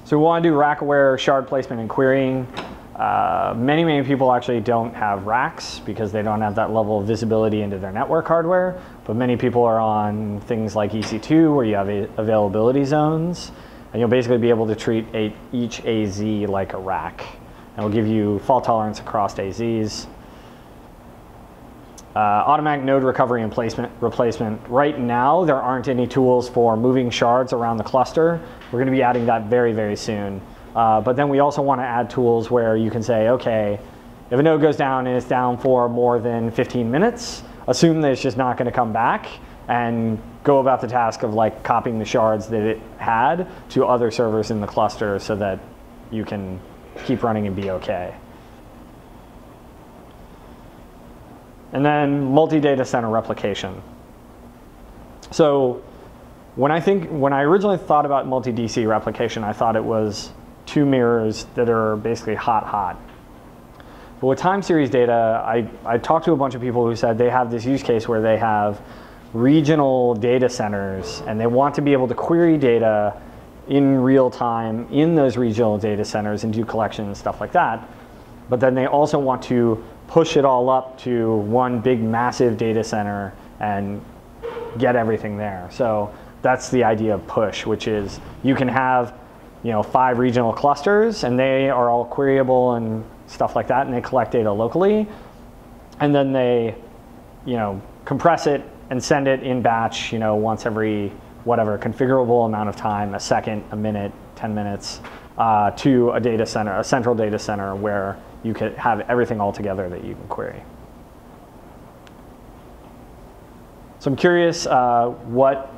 So we want to do rack-aware shard placement and querying. Many people actually don't have racks because they don't have that level of visibility into their network hardware. But many people are on things like EC2 where you have availability zones. And you'll basically be able to treat each AZ like a rack. And it'll give you fault tolerance across AZs. Automatic node recovery and replacement. Right now, there aren't any tools for moving shards around the cluster. We're going to be adding that very, very soon. But then we also want to add tools where you can say, OK, if a node goes down and it's down for more than 15 minutes, assume that it's just not going to come back, and go about the task of like copying the shards that it had to other servers in the cluster so that you can keep running and be OK. And then multi-data center replication. So when I originally thought about multi-DC replication, I thought it was 2 mirrors that are basically hot. But with time series data, I talked to a bunch of people who said they have this use case where they have regional data centers and they want to be able to query data in real time in those regional data centers and do collection and stuff like that. But then they also want to push it all up to one big massive data center and get everything there. So that's the idea of push, which is you can have 5 regional clusters and they are all queryable and stuff like that, and they collect data locally, and then they compress it and send it in batch once every whatever configurable amount of time, a second, a minute, 10 minutes, to a data center, a central data center where you could have everything all together that you can query. So I'm curious what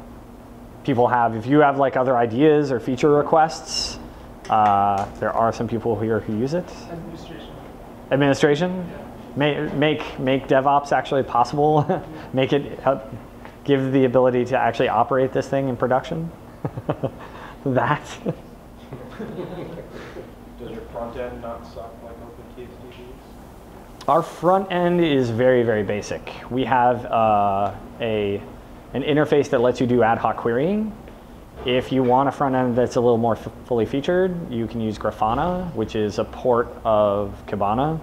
people have. If you have like other ideas or feature requests, there are some people here who use it. Administration. Administration? Yeah. Make DevOps actually possible. Make it help give the ability to actually operate this thing in production. That. Does your front end not suck like OpenTXT? Our front end is very, very basic. We have an interface that lets you do ad hoc querying. If you want a front end that's a little more fully featured, you can use Grafana, which is a port of Kibana.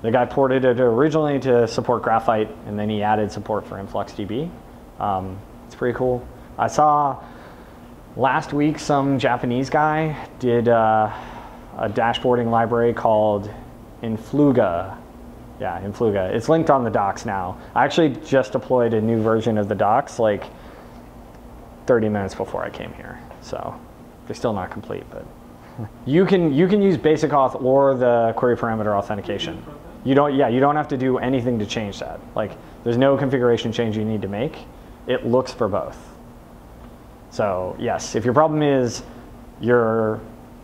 The guy ported it originally to support Graphite, and then he added support for InfluxDB. It's pretty cool. I saw last week some Japanese guy did a dashboarding library called Influga. Yeah, Influga. It's linked on the docs now. I actually just deployed a new version of the docs like 30 minutes before I came here. So they're still not complete, but you can use basic auth or the query parameter authentication. You don't have to do anything to change that. Like there's no configuration change you need to make. It looks for both. So yes, if your problem is your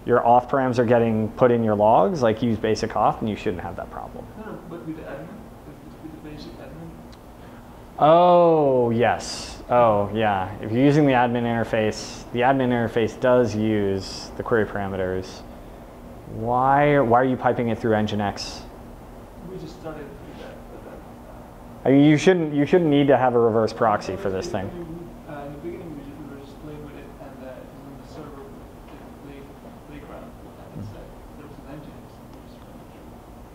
auth params are getting put in your logs, like use basic auth and you shouldn't have that problem. No, but with the admin, with the basic admin. Oh, yes. Oh, yeah. If you're using the admin interface does use the query parameters. Why are you piping it through Nginx? We just started with that. I mean, you shouldn't need to have a reverse proxy for this thing. In the beginning, we were just playing with it, and it was on the server with the playground, and there was an Nginx.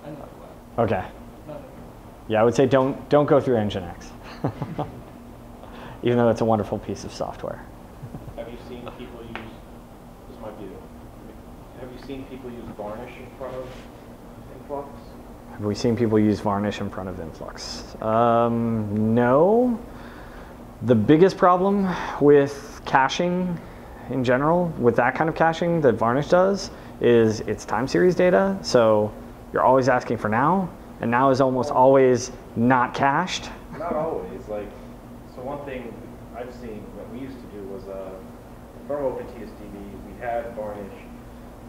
I know why. Okay. Yeah, I would say don't go through Nginx, even though it's a wonderful piece of software. Have you seen people use? This might be. Have you seen people use Varnish in front of Influx? Have we seen people use Varnish in front of Influx? No. The biggest problem with caching in general, with that kind of caching that Varnish does, is it's time series data. So you're always asking for now, and now is almost always not cached. Not always. Like, so one thing I've seen that we used to do was from OpenTXDB, we had Varnish,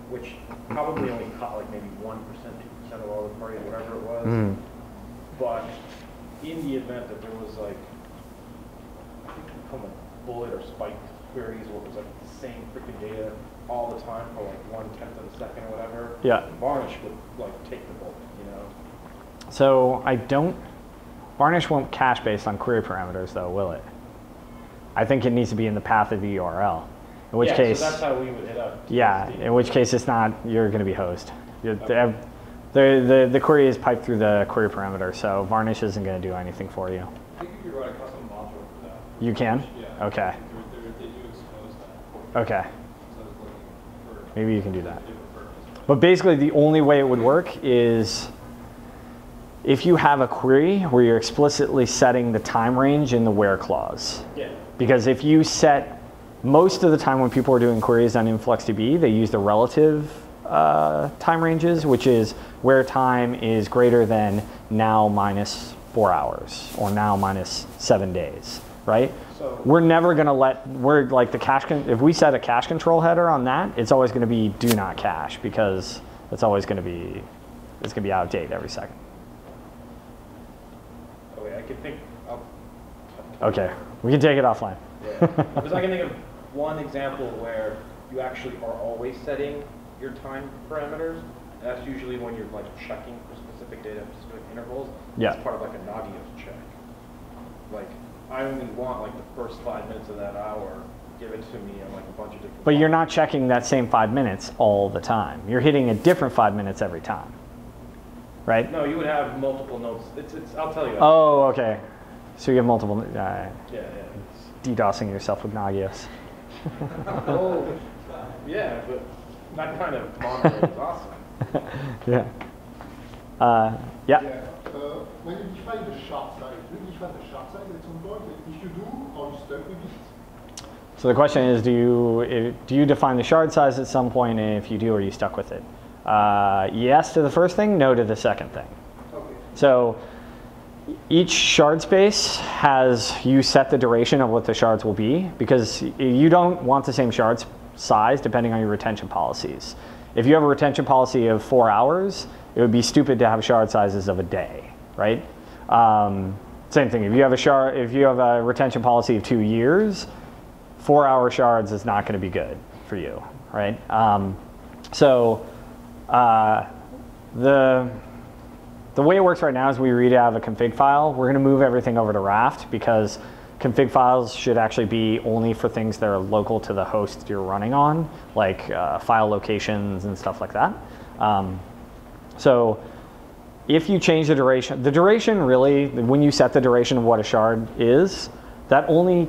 which probably only caught like maybe 1%, 2% of all the parties, whatever it was. Mm. But in the event that there was like, I think it become a bullet or spike queries where it was like the same freaking data all the time for like 1/10 of a second or whatever. Yeah. Varnish would like take the bullet, So Varnish won't cache based on query parameters though, will it? I think it needs to be in the path of the URL. In which case, so that's how we would hit up. Yeah, in which case it's not, you're going to be hosed. Okay. The query is piped through the query parameter, so Varnish isn't going to do anything for you. I think you could write a custom module for that. You can? Yeah. Okay. They do expose that. Okay. So I was looking for maybe you can do that. But basically the only way it would work is if you have a query where you're explicitly setting the time range in the where clause. Yeah. Because if you set, most of the time when people are doing queries on InfluxDB, they use the relative time ranges, which is where time is greater than now minus 4 hours or now minus 7 days, right? So we're never going to we're like the cache, if we set a cache control header on that, it's always going to be do not cache because it's always going to be, it's going to be out of date every second. Okay, I can think. Okay, we can take it offline. Yeah, because I can think of one example where you actually are always setting your time parameters, That's usually when you're like checking for specific data at specific intervals. Yeah. It's part of like a Nagios check. Like, I only want like the first 5 minutes of that hour, give it to me in like a bunch of different. But you're not checking that same 5 minutes all the time. You're hitting a different 5 minutes every time, right? No, you would have multiple notes. I'll tell you. Oh, okay. So you have multiple, Yeah, yeah. DDoSing yourself with Nagios. Oh, yeah, but that kind of model is awesome. Yeah. Yeah. When you define the shard size, do you define the shard size at some point? If you do, are you stuck with it? So the question is, do you define the shard size at some point, and if you do, are you stuck with it? Yes to the first thing, no to the second thing. Okay. So each shard space you set the duration of what the shards will be, because you don't want the same shard size depending on your retention policies. If you have a retention policy of 4 hours, it would be stupid to have shard sizes of a day, right? Same thing, if you have a retention policy of 2 years, 4-hour shards is not going to be good for you, right? The way it works right now is we read out of a config file. We're going to move everything over to Raft because config files should actually be only for things that are local to the host you're running on, like file locations and stuff like that. So if you change the duration really, when you set the duration of what a shard is, that only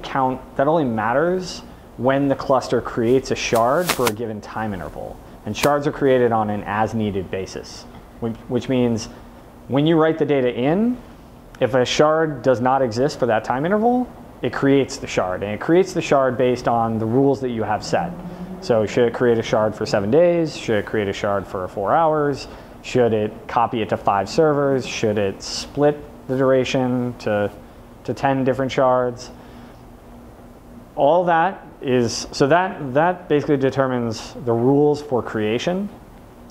matters when the cluster creates a shard for a given time interval. And shards are created on an as-needed basis, which means when you write the data in, if a shard does not exist for that time interval, it creates the shard. And it creates the shard based on the rules that you have set. So should it create a shard for 7 days? Should it create a shard for 4 hours? Should it copy it to 5 servers? Should it split the duration to 10 different shards? All that is, so that basically determines the rules for creation.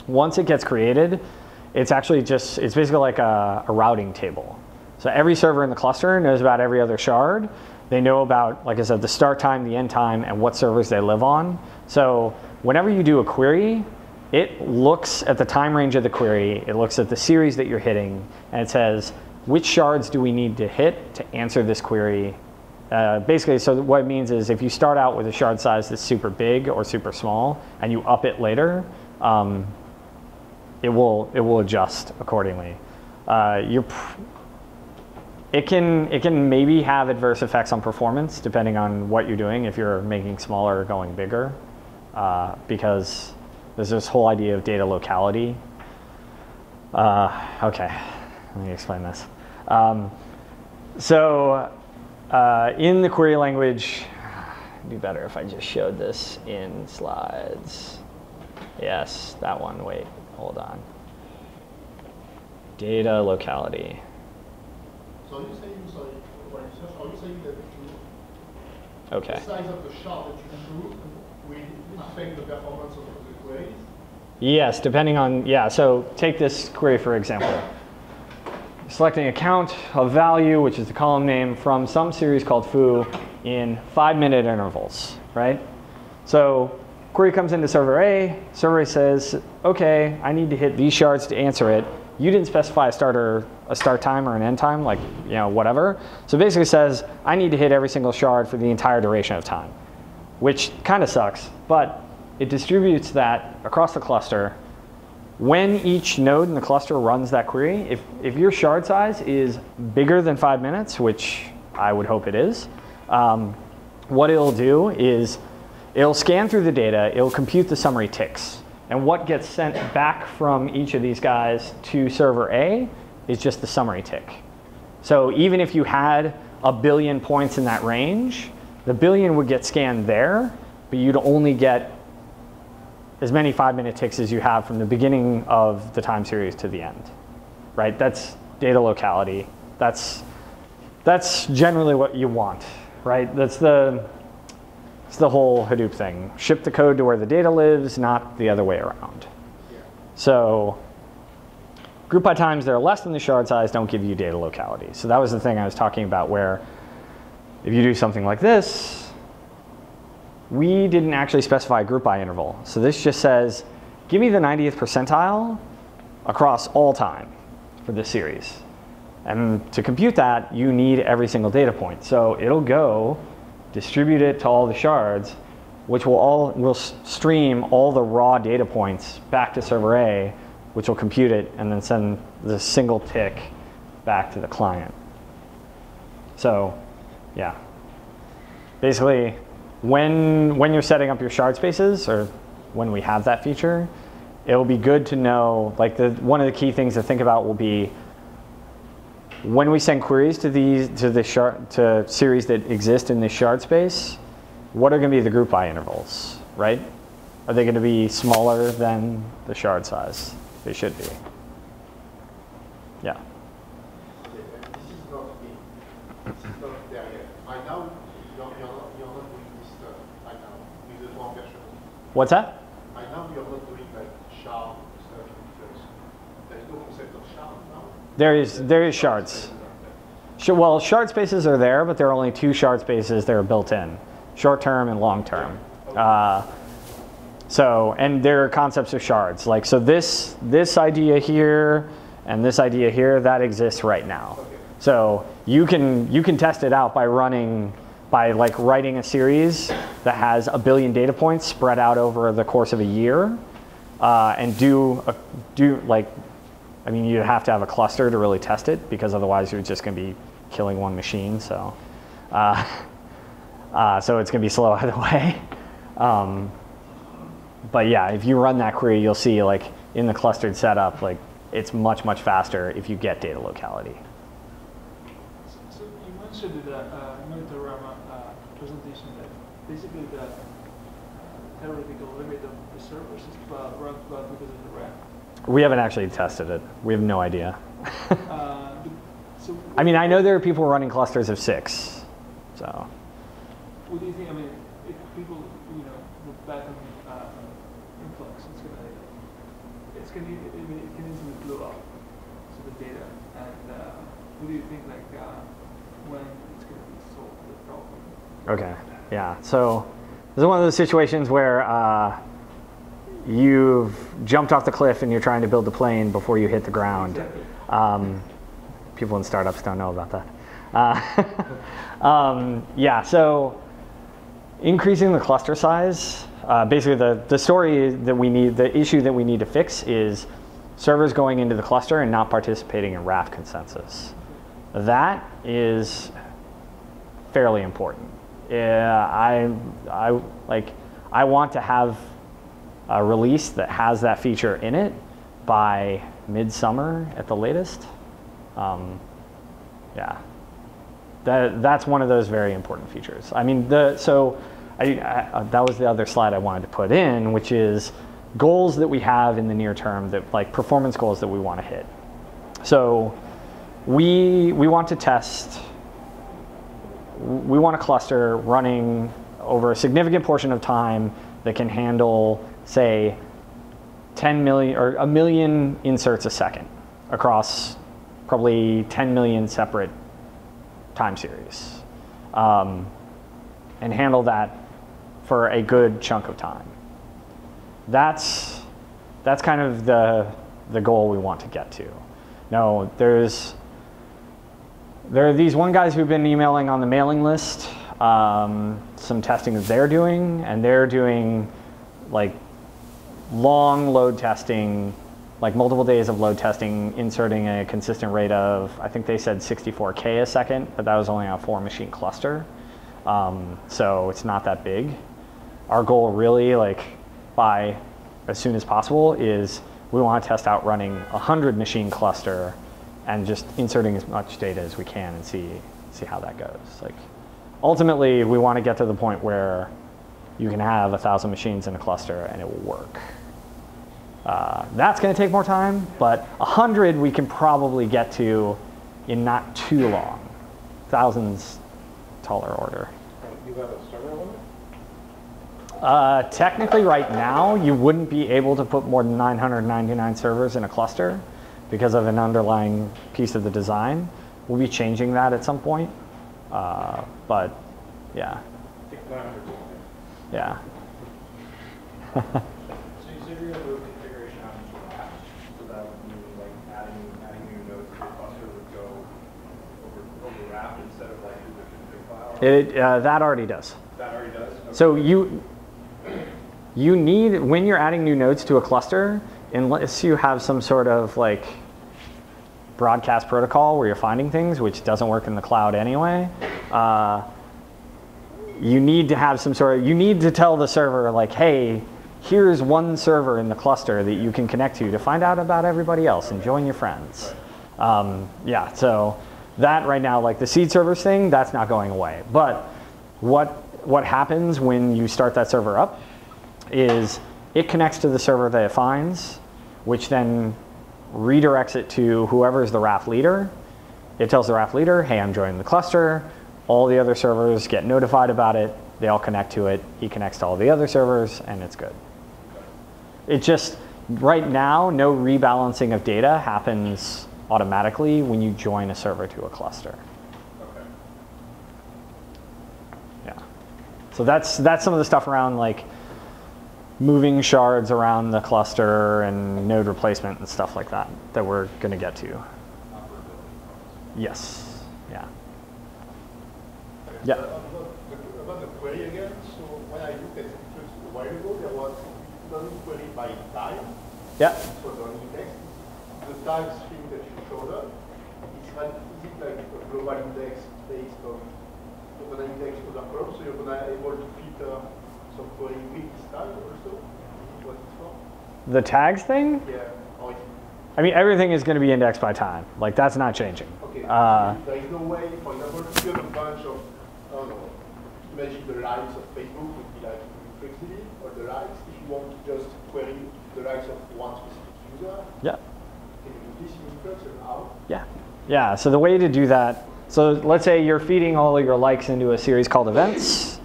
Once it gets created, it's basically like a routing table. So every server in the cluster knows about every other shard. They know about, like I said, the start time, the end time, and what servers they live on. So whenever you do a query, it looks at the time range of the query, it looks at the series that you're hitting, and it says, which shards do we need to hit to answer this query? Basically, so what it means is if you start out with a shard size that's super big or super small, and you up it later, it will adjust accordingly. It can maybe have adverse effects on performance depending on what you're doing if you're making smaller or going bigger, because there's this whole idea of data locality. Okay, let me explain this. In the query language, it'd be better if I just showed this in slides. Yes, that one, wait, hold on. Data locality. So you say, are you saying that Okay. the size of the shard that you choose will affect the performance of the queries? Yes, depending on, so take this query for example. Selecting a count of value, which is the column name, from some series called foo in 5-minute intervals, right? So query comes into server A says, okay, I need to hit these shards to answer it. You didn't specify a start time or an end time, like, whatever. So basically it says, I need to hit every single shard for the entire duration of time, which kind of sucks, but it distributes that across the cluster. When each node in the cluster runs that query, if your shard size is bigger than 5 minutes, which I would hope it is, what it'll do is it'll scan through the data, it'll compute the summary ticks. And what gets sent back from each of these guys to server A is just the summary tick. So even if you had 1 billion points in that range, the billion would get scanned there, but you'd only get as many 5-minute ticks as you have from the beginning of the time series to the end, right? That's data locality. That's generally what you want, right? It's the whole Hadoop thing. Ship the code to where the data lives, not the other way around. Yeah. So group by times that are less than the shard size don't give you data locality. So that was the thing I was talking about where if you do something like this, we didn't actually specify a group by interval. So this just says, give me the 90th percentile across all time for this series. And to compute that, you need every single data point. So it'll go distribute it to all the shards, which will stream all the raw data points back to server A, which will compute it and then send the single tick back to the client. So, yeah. Basically, when you're setting up your shard spaces, or when we have that feature, it'll be good to know, like one of the key things to think about will be when we send queries to series that exist in this shard space, what are going to be the group by intervals, right? Are they going to be smaller than the shard size? They should be. Yeah. This is not there yet. Right now, you're not doing this stuff right now with the one version. What's that? Right now, you're not doing like shard stuff first. There is no concept of shard now. There is shards. Well, shard spaces are there, but there are only 2 shard spaces that are built in, short term and long term. And there are concepts of shards. Like, so this idea here and this idea here, that exists right now. Okay. So you can test it out by writing a series that has 1 billion data points spread out over the course of a year, and I mean, you have to have a cluster to really test it, because otherwise you're just going to be killing one machine. So, so it's going to be slow either way. But yeah, if you run that query, you'll see, like, in the clustered setup, like, it's much faster if you get data locality. So you mentioned in the Monitorama presentation that basically the theoretical limit of the servers is 12 because of the Raft. We haven't actually tested it. We have no idea. So I mean, I know there are people running clusters of 6. So. What do you think? I mean, if people, look back on Influx, it can easily blow up to the data. And what do you think, like, when it's going to be solved, the problem? Okay. Yeah. So this is one of those situations where you've jumped off the cliff and you're trying to build the plane before you hit the ground. Exactly. People in startups don't know about that. Yeah, so increasing the cluster size, basically the story that we need, the issue that we need to fix is servers going into the cluster and not participating in Raft consensus. That is fairly important. I want to have a release that has that feature in it by midsummer at the latest. Yeah, that's one of those very important features. I mean, that was the other slide I wanted to put in, which is goals that we have in the near term, that, like, performance goals that we want to hit. So we want to test. We want a cluster running over a significant portion of time that can handle, say, 10 million or 1 million inserts a second across probably 10 million separate time series, and handle that for a good chunk of time. That's kind of the goal we want to get to. Now, there are these one guys who've been emailing on the mailing list, some testing that they're doing, and they're doing, like, long load testing, like multiple days of load testing, inserting a consistent rate of, I think they said 64K a second, but that was only on a 4-machine cluster. So it's not that big. Our goal really, like, by as soon as possible, is we want to test out running a 100-machine cluster and just inserting as much data as we can and see how that goes. Like, ultimately, we want to get to the point where you can have 1,000 machines in a cluster and it will work. That's going to take more time, but 100 we can probably get to in not too long. 1,000's taller order. You got a server limit? Technically, right now, you wouldn't be able to put more than 999 servers in a cluster because of an underlying piece of the design. We'll be changing that at some point, but yeah. I think 900 is okay. Yeah. So you said you're going to configure That already does. That already does? Okay. So you need, when you're adding new nodes to a cluster, unless you have some sort of like broadcast protocol where you're finding things, which doesn't work in the cloud anyway, you need to have some sort of, you need to tell the server like, hey, here's one server in the cluster that you can connect to find out about everybody else and join your friends. Yeah, so that right now, like the seed servers thing, that's not going away. But what happens when you start that server up is it connects to the server that it finds, which then redirects it to whoever's the Raft leader. It tells the Raft leader, hey, I'm joining the cluster. All the other servers get notified about it. They all connect to it. He connects to all the other servers, and it's good. It just, right now, no rebalancing of data happens automatically when you join a server to a cluster. Okay. Yeah. So that's some of the stuff around like moving shards around the cluster and node replacement and stuff like that that we're going to get to. Yes. Yeah. Yeah. About the query again, so when I looked at it a while ago, there was one query by time. Yeah. So the index, the time string that you showed up, is it like a global index based on you're going to index other columns, so you're going to be able to filter some query with this time also? What it's for? The tags thing? Yeah. Or is I mean, everything is going to be indexed by time. Like, that's not changing. okay. There is no way, for example, to build a bunch of, I don't know, imagine the likes of Facebook would be like InfluxDB, or the likes, if you want to just query the likes of one specific user, Yeah. can you do this in Influx and how? Yeah. Yeah. So the way to do that, so let's say you're feeding all of your likes into a series called events.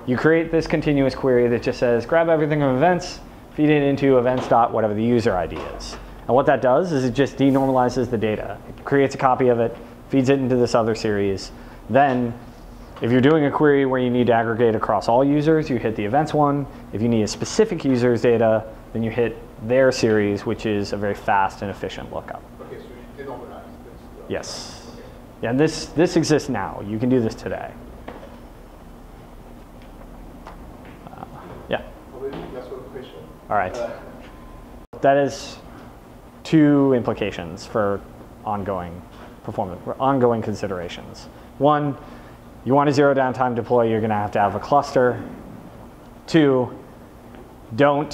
You create this continuous query that just says, grab everything from events, feed it into events dot whatever the user ID is. And what that does is it just denormalizes the data. It creates a copy of it, feeds it into this other series. Then, if you're doing a query where you need to aggregate across all users, you hit the events one. If you need a specific user's data, then you hit their series, which is a very fast and efficient lookup. Okay, so you denormalize this. Yes. Yeah, and this exists now. You can do this today. Yeah. Already, that's one question. All right. That is two implications for ongoing performance, ongoing considerations. One, you want a zero downtime deploy, you're going to have a cluster. Two, don't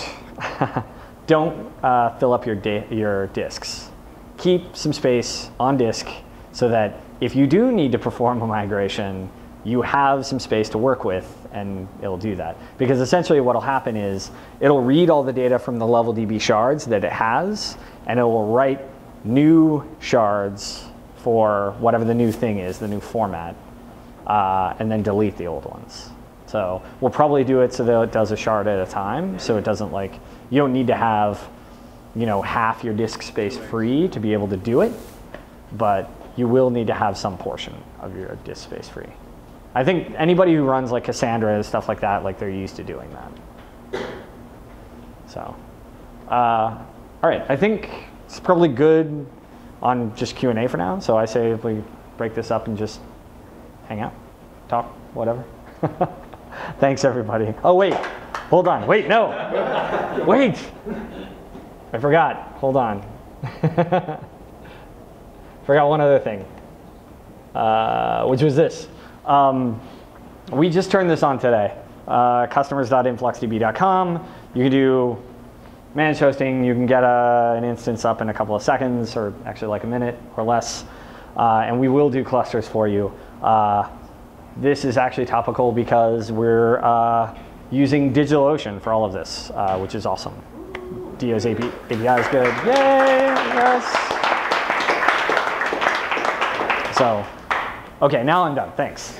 fill up your disks. Keep some space on disk so that if you do need to perform a migration, you have some space to work with, and it'll do that. Because essentially what will happen is it'll read all the data from the LevelDB shards that it has, and it will write new shards for whatever the new thing is, the new format, and then delete the old ones. So we'll probably do it so that it does a shard at a time, so it doesn't like, you don't need to have, you know, half your disk space free to be able to do it, but you will need to have some portion of your disk space free. I think anybody who runs like Cassandra and stuff like that, like they're used to doing that. So, all right, I think it's probably good on just Q&A for now. So I say if we break this up and just hang out, talk, whatever. Thanks, everybody. Oh, wait, hold on. Wait, no. Wait. I forgot. Hold on. Forgot one other thing, which was this. We just turned this on today. Customers.influxdb.com. You can do managed hosting. You can get an instance up in a couple of seconds, or actually like a minute or less. And we will do clusters for you. This is actually topical because we're using DigitalOcean for all of this, which is awesome. Dio's API is good. Yay! Yes. So, okay, now I'm done. Thanks.